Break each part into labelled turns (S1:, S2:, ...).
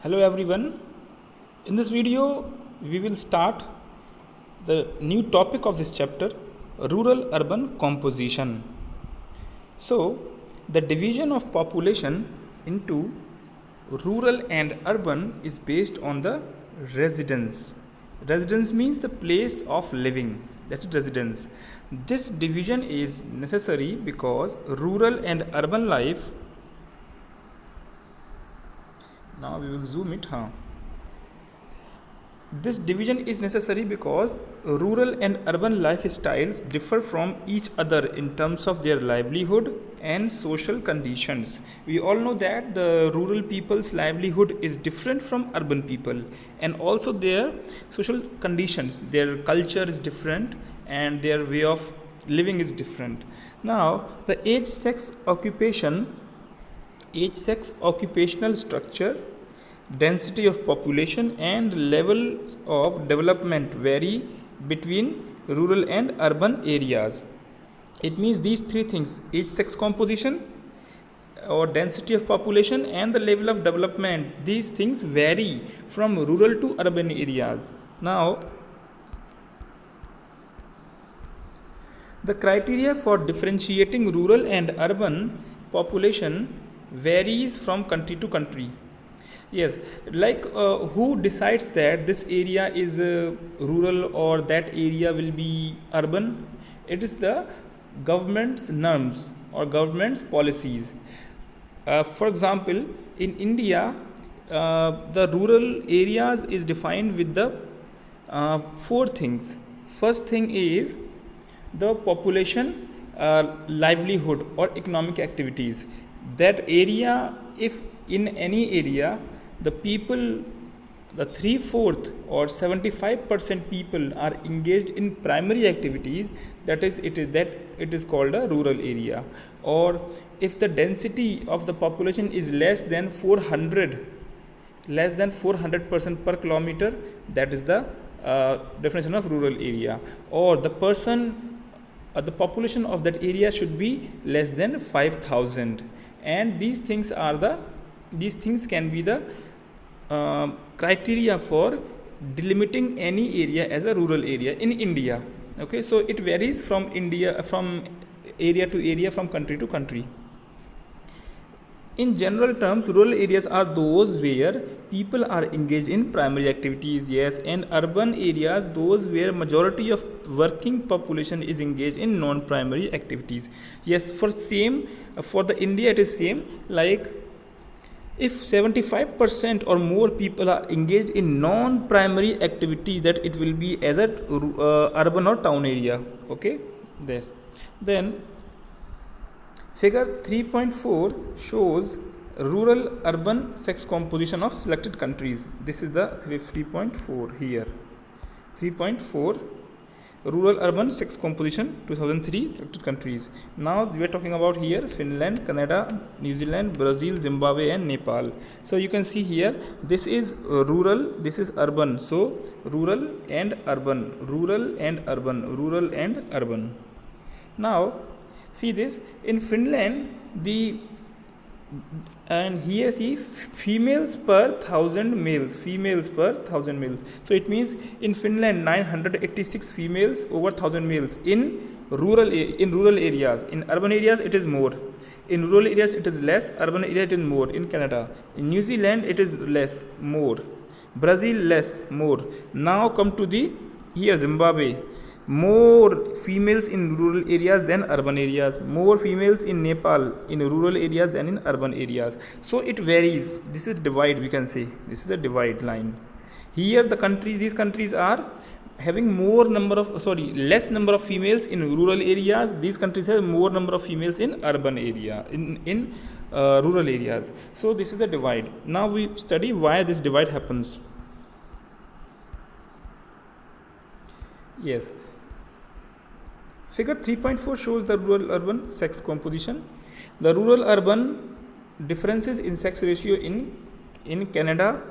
S1: Hello everyone. In this video, we will start the new topic of this chapter, rural urban composition. So, the division of population into rural and urban is based on the residence. Residence means the place of living. That's residence. This division is necessary because rural and urban life. Now we will zoom it. This division is necessary because rural and urban lifestyles differ from each other in terms of their livelihood and social conditions. We all know that the rural people's livelihood is different from urban people, and also their social conditions, their culture is different, and their way of living is different. Now, the age, sex, occupational structure, density of population and level of development vary between rural and urban areas. It means these three things: age, sex composition, or density of population, and the level of development. These things vary from rural to urban areas. Now, the criteria for differentiating rural and urban population varies from country to country. Yes, like who decides that this area is rural or that area will be urban? It is the government's norms or government's policies. For example, in India, the rural areas is defined with the four things. First thing is the population, livelihood or economic activities. That area, if in any area the people, the 3/4 or 75% people are engaged in primary activities, that is it is called a rural area. Or if the density of the population is less than 400% per kilometer, that is the definition of rural area. Or the population of that area should be less than 5,000, and these things can be the criteria for delimiting any area as a rural area in India. Okay, so it varies from area to area, from country to country. In general terms, rural areas are those where people are engaged in primary activities, yes, and urban areas those where majority of working population is engaged in non-primary activities. Yes, for the India it is same, like if 75% or more people are engaged in non-primary activities, that it will be as a urban or town area. Okay, this. Then figure 3.4 shows rural urban sex composition of selected countries. This is the 3.4 here. 3.4 rural urban sex composition 2003 selected countries. Now we are talking about here Finland, Canada, New Zealand, Brazil, Zimbabwe and Nepal. So you can see here, this is rural, this is urban. So rural and urban, rural and urban, rural and urban. Now see this, in Finland and here see females per 1,000 males, so it means in Finland 986 females over 1,000 males in rural areas. In urban areas it is more, in rural areas it is less, urban area it is more. In Canada, in New Zealand it is less, more, Brazil less, more. Now come to the here Zimbabwe, more females in rural areas than urban areas, more females in Nepal in rural areas than in urban areas. So it varies. This is divide, we can say this is a divide line. Here these countries are having less number of females in rural areas. These countries have more number of females in urban area, in rural areas. So this is a divide. Now we study why this divide happens. Yes, figure 3.4 shows the rural urban sex composition. The rural urban differences in sex ratio in Canada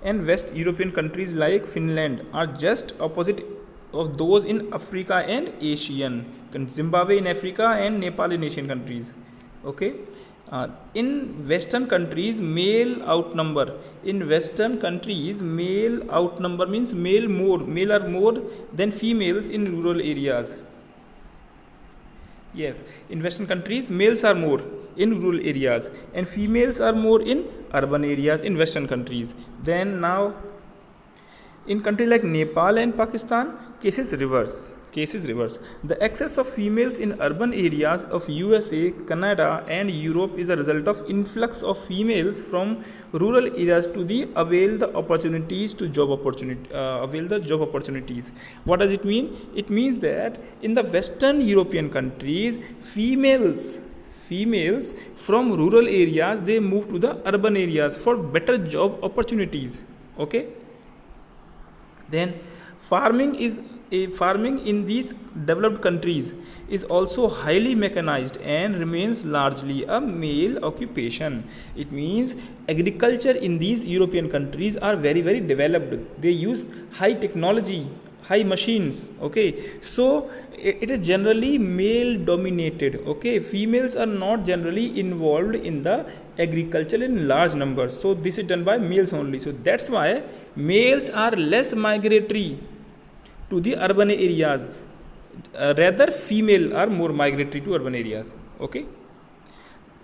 S1: and West European countries like Finland are just opposite of those in Africa and Asian, Zimbabwe in Africa and Nepal in Asian countries. Okay, In western countries male outnumber, means male are more than females in rural areas. Yes, in western countries males are more in rural areas and females are more in urban areas in western countries. Then now in countries like Nepal and Pakistan, cases reverse. The excess of females in urban areas of USA, Canada, and Europe is a result of influx of females from rural areas to avail the job opportunities. What does it mean? It means that in the Western European countries, females from rural areas, they move to the urban areas for better job opportunities. Okay. Then farming in these developed countries is also highly mechanized and remains largely a male occupation. It means agriculture in these European countries are very, very developed. They use high technology, high machines. Okay, so it is generally male dominated. Okay, females are not generally involved in the agriculture in large numbers, so this is done by males only. So that's why males are less migratory to the urban areas, rather female are more migratory to urban areas. Okay,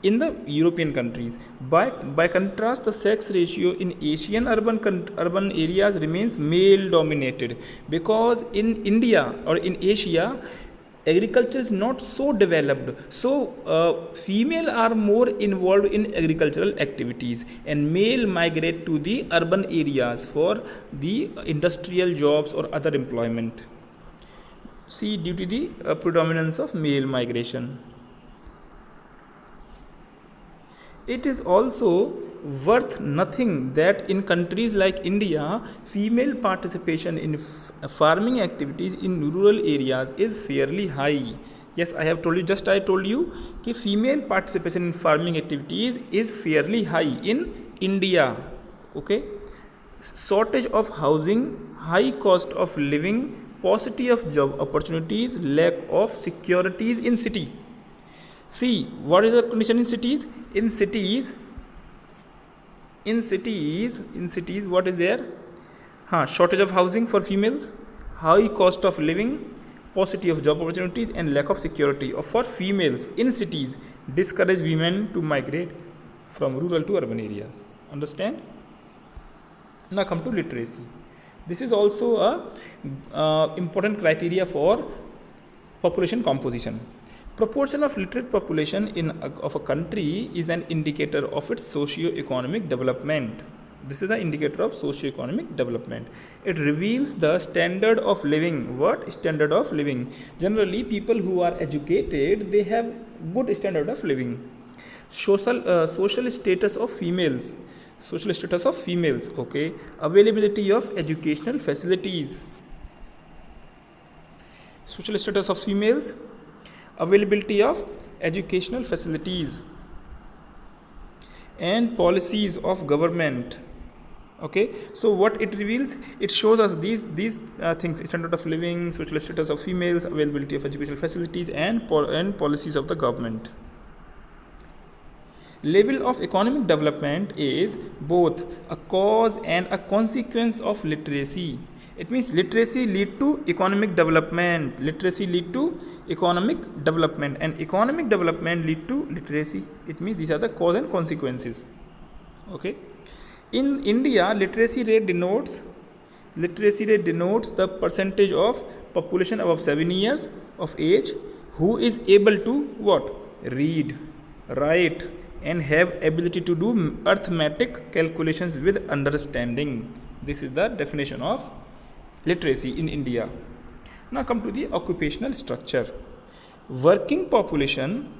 S1: in the European countries. By contrast, the sex ratio in Asian urban areas remains male dominated, because in India or in Asia, agriculture is not so developed. So female are more involved in agricultural activities and male migrate to the urban areas for the industrial jobs or other employment. See, due to the predominance of male migration. It is also worth nothing that in countries like India, female participation in farming activities in rural areas is fairly high. Yes, I told you that female participation in farming activities is fairly high in India. Okay, shortage of housing, high cost of living, paucity of job opportunities, lack of securities in city. See, what is the condition in cities? In cities, what is there? Shortage of housing for females, high cost of living, paucity of job opportunities, and lack of security for females in cities discourage women to migrate from rural to urban areas. Understand? Now come to literacy. This is also a important criteria for population composition. Proportion of literate population of a country is an indicator of its socio-economic development. This is the indicator of socio-economic development. It reveals the standard of living. What standard of living? Generally, people who are educated, they have good standard of living. Social status of females. Okay. Availability of educational facilities. Social status of females. Availability of educational facilities and policies of government. Okay, so what it reveals, it shows us these things: standard of living, social status of females, availability of educational facilities, and policies of the government. Level of economic development is both a cause and a consequence of literacy. It means literacy lead to economic development, and economic development lead to literacy. It means these are the cause and consequences. Okay. In India, literacy rate denotes the percentage of population above 7 years of age who is able to what? Read, write, and have ability to do arithmetic calculations with understanding. This is the definition of literacy in India. Now come to the occupational structure. Working population.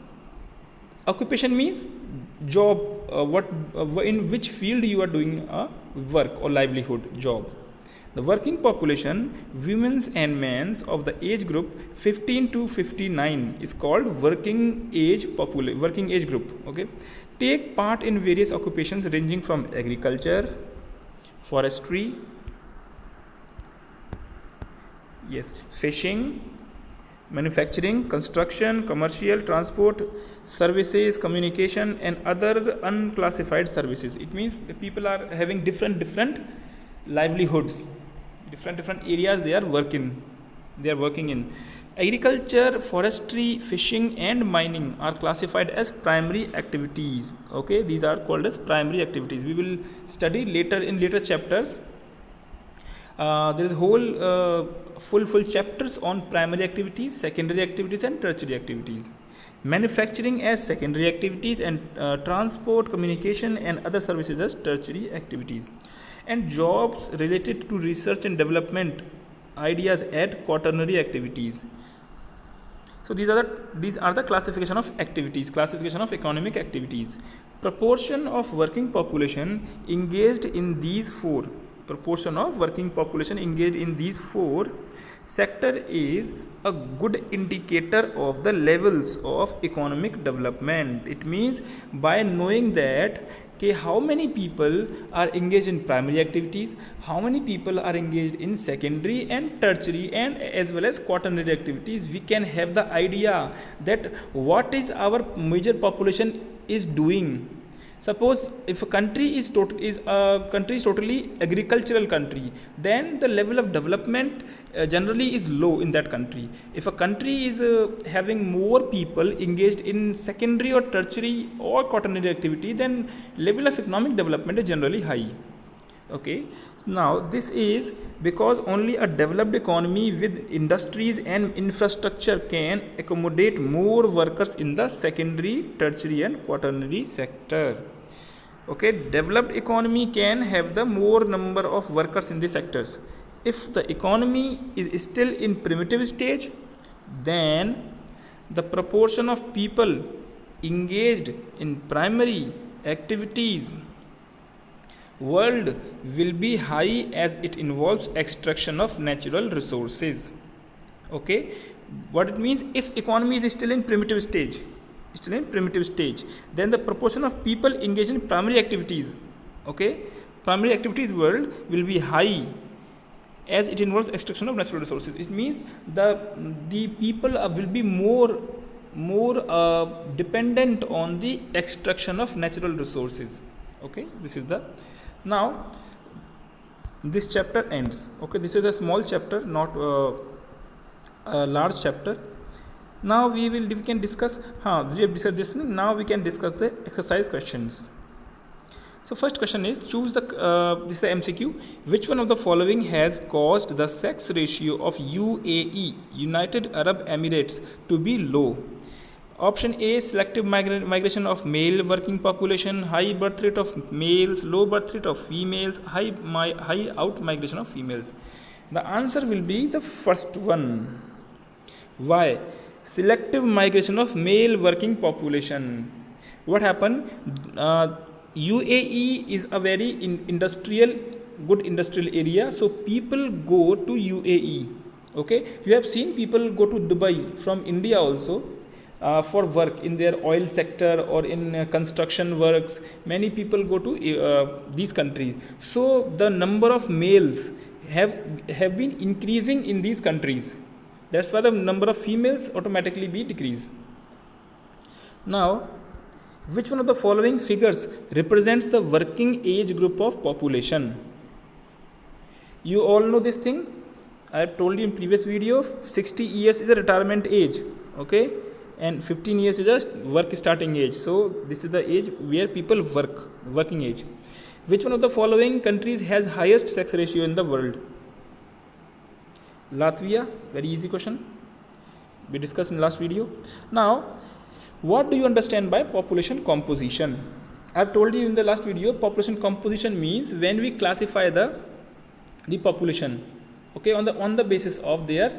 S1: Occupation means job. In which field you are doing a work or livelihood job. The working population, women's and men's of the age group 15 to 59 is called working age group. Okay, take part in various occupations ranging from agriculture, forestry, fishing, manufacturing, construction, commercial, transport, services, communication, and other unclassified services. It means people are having different livelihoods, different areas they are working in. Agriculture, forestry, fishing, and mining are classified as primary activities. Okay, these are called as primary activities. We will study later in later chapters. There is whole full chapters on primary activities, secondary activities, and tertiary activities. Manufacturing as secondary activities, and transport, communication, and other services as tertiary activities. And jobs related to research and development ideas at quaternary activities. So these are the classification of activities, classification of economic activities. Proportion of working population engaged in these four. Proportion of working population engaged in these four sector is a good indicator of the levels of economic development. It means by knowing that how many people are engaged in primary activities, how many people are engaged in secondary and tertiary and as well as quaternary activities, we can have the idea that what is our major population is doing. Suppose if a country is totally agricultural country, then the level of development generally is low in that country. If a country is having more people engaged in secondary or tertiary or quaternary activity, then level of economic development is generally high. Okay, now this is because only a developed economy with industries and infrastructure can accommodate more workers in the secondary, tertiary, and quaternary sector. Okay, developed economy can have the more number of workers in the sectors. If the economy is still in primitive stage, then the proportion of people engaged in primary activities world will be high as it involves extraction of natural resources. Okay, what it means, if economy is still in primitive stage, then the proportion of people engaged in primary activities, okay, primary activities world will be high as it involves extraction of natural resources. It means the people will be more dependent on the extraction of natural resources. Okay, this is the now this chapter ends. Okay, this is a small chapter, not a large chapter. Now we can discuss we have discussed this thing. Now we can discuss the exercise questions. So first question is, choose the this is the MCQ. Which one of the following has caused the sex ratio of UAE, United Arab Emirates, to be low? Option A, selective migration of male working population, high birth rate of males, low birth rate of females, high out migration of females. The answer will be the first one. Why? Selective migration of male working population. What happened? UAE is a very good industrial area, so people go to UAE. Okay, you have seen people go to Dubai from India also for work in their oil sector or in construction works. Many people go to these countries. So the number of males have been increasing in these countries. That's why the number of females automatically be decreased. Now, which one of the following figures represents the working age group of population? You all know this thing. I have told you in previous video, 60 years is a retirement age. Okay, and 15 years is just work starting age. So this is the age where people work, working age. Which one of the following countries has highest sex ratio in the world? Latvia, very easy question. We discussed in last video. Now, what do you understand by population composition? I have told you in the last video, population composition means when we classify the population, okay, on the basis of their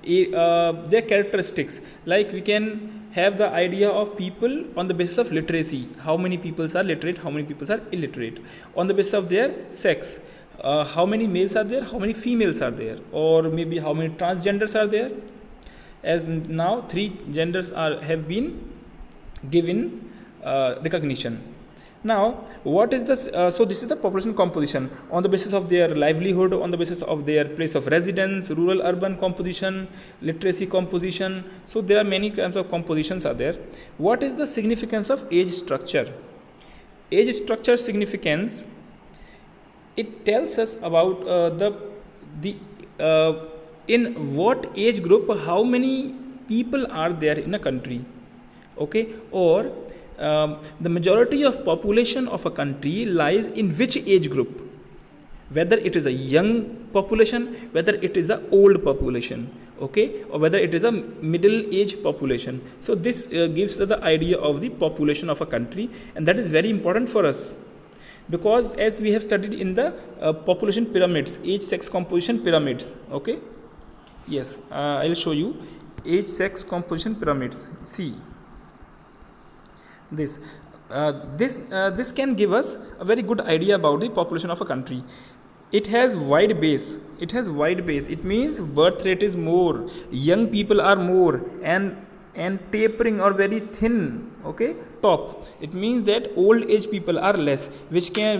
S1: characteristics. Like we can have the idea of people on the basis of literacy. How many people are literate? How many people are illiterate? On the basis of their sex. How many males are there, how many females are there, or maybe how many transgenders are there. As now 3 genders have been given recognition. Now, what is this? So this is the population composition on the basis of their livelihood, on the basis of their place of residence, rural urban composition, literacy composition. So there are many kinds of compositions are there. What is the significance of age structure? Age structure significance, it tells us about the in what age group how many people are there in a country, okay, or the majority of population of a country lies in which age group, whether it is a young population, whether it is a old population, okay, or whether it is a middle age population. So this gives the idea of the population of a country, and that is very important for us, because as we have studied in the population pyramids, age sex composition pyramids, okay. Yes, I'll show you age sex composition pyramids. See this. This can give us a very good idea about the population of a country. It has wide base. It means birth rate is more, young people are more, and tapering or very thin, okay, top. It means that old age people are less, which can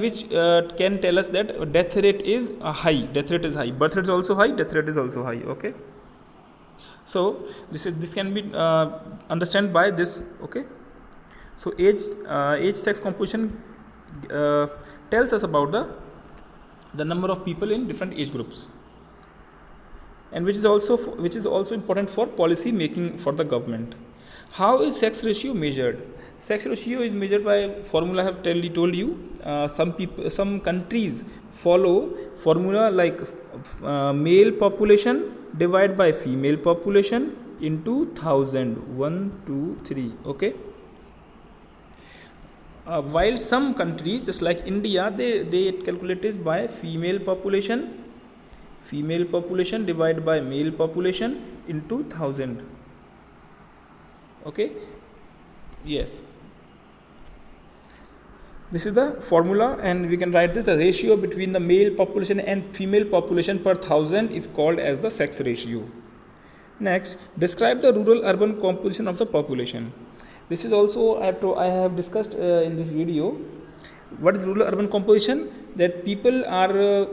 S1: tell us that death rate is high. Birth rate is also high. Death rate is also high. Okay. So this can be understood by this. Okay. So age sex composition tells us about the number of people in different age groups, and which is also important for policy making for the government. How is sex ratio measured? Sex ratio is measured by formula I have told you. Some countries follow formula like male population divided by female population into 1000, 1, 2, 3. Okay. While some countries, just like India, they calculate it by female population divided by male population into 1000. Okay. Yes, this is the formula, and we can write this: the ratio between the male population and female population per 1000 is called as the sex ratio. Next, describe the rural urban composition of the population. This is also I have discussed in this video. What is rural urban composition? That people are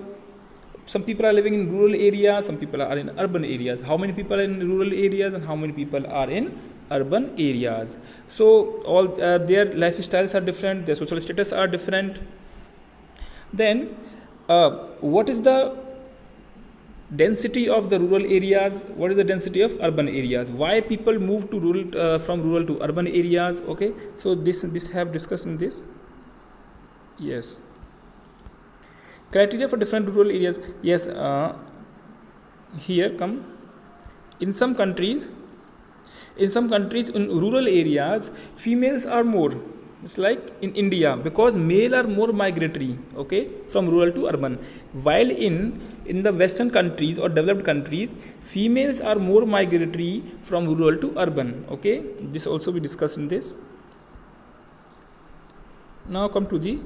S1: some people are living in rural areas, some people are in urban areas. How many people are in rural areas and how many people are in urban areas? So all their lifestyles are different, their social status are different. Then what is the density of the rural areas? What is the density of urban areas? Why people move to rural from rural to urban areas? Okay, so this have discussed in this. Yes, criteria for different rural areas. Yes, here come. In some countries in rural areas, females are more. It's like in India, because male are more migratory, okay, from rural to urban, while in the western countries or developed countries, females are more migratory from rural to urban. Okay, this also we discussed in this. Now come to the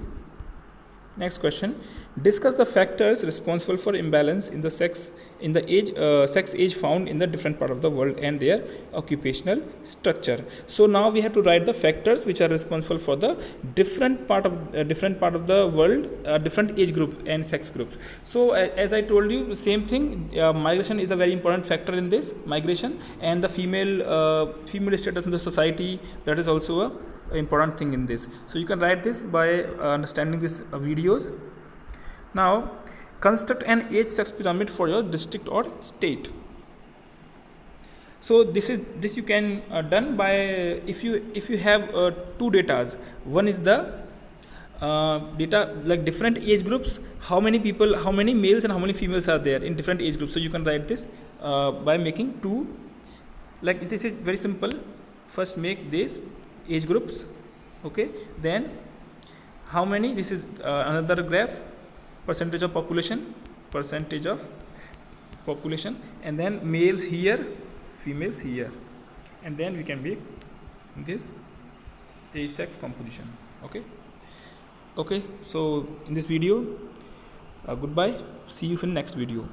S1: next question. Discuss the factors responsible for imbalance in the sex age found in the different part of the world and their occupational structure. So now we have to write the factors which are responsible for the different part of the world, different age group and sex groups. So as I told you, same thing. Migration is a very important factor in this migration, and the female status in the society, that is also a important thing in this. So you can write this by understanding these videos. Now construct an age sex pyramid for your district or state. So this you can done by if you have two datas. One is the data like different age groups, how many males and how many females are there in different age groups. So you can write this by making two, like this is very simple. First make this age groups, okay, then how many, this is another graph, percentage of population, and then males here, females here, and then we can make this age sex composition. Okay, so in this video, goodbye, see you in next video.